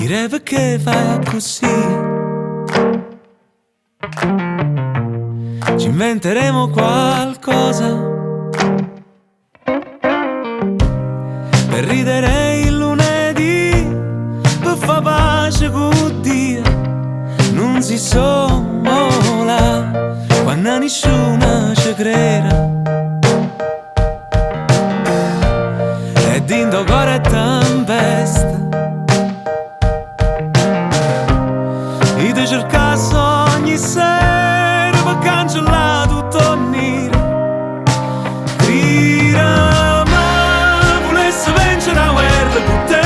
direi perché fai così. Ci inventeremo qualcosa per ridere il lunedì, per far pace con Dio. Non si sola quando nessuno ci crede, e dentro cuore è tempesta. E ti cercasse ogni sera per cancellare tutto nero. Crira, ma volesse vincere la guerra con te,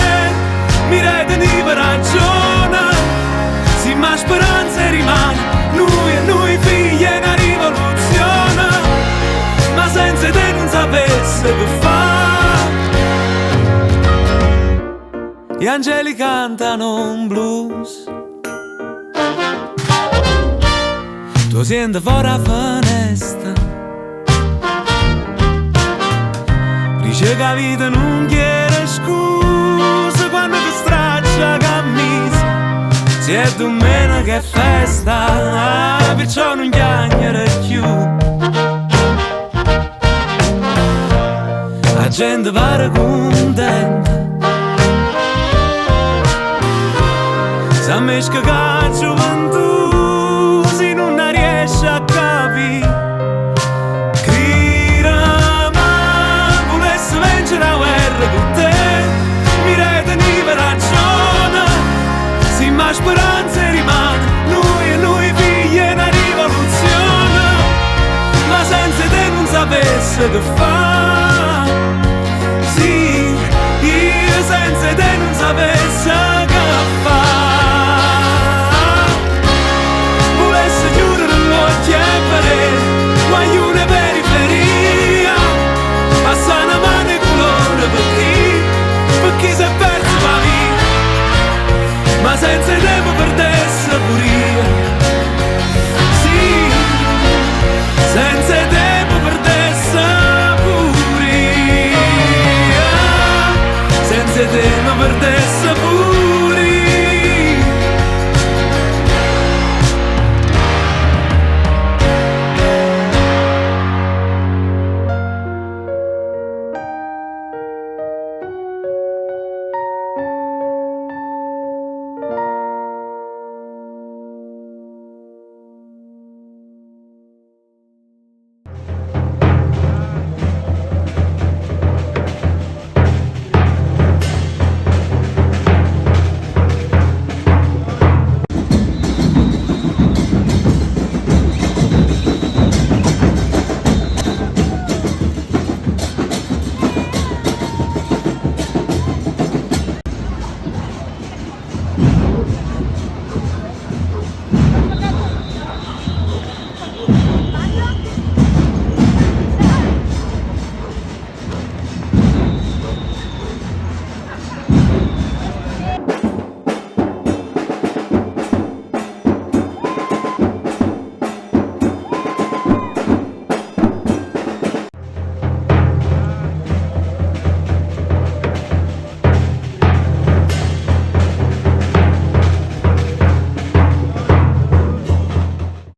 mi retenevi per ragione. Sì, ma speranza rimane, noi e noi figli è una rivoluzione. Ma senza te non sapesse che fa. Gli angeli cantano un blues, tu senti fuori la finestra, dice che la vita non chiede scusa quando ti straccia la camisa. Se è domenica è festa, perciò non chiagnere più. La gente pare contenta, sa mesca che la gioventù si non riesce a capire. Crira, ma volesse vincere la guerra con te, mi retenevi per ragione. Sì, ma speranza rimane, noi e noi figli è una rivoluzione. Ma senza te non sapesse che fa. Sì, io senza te non sapevo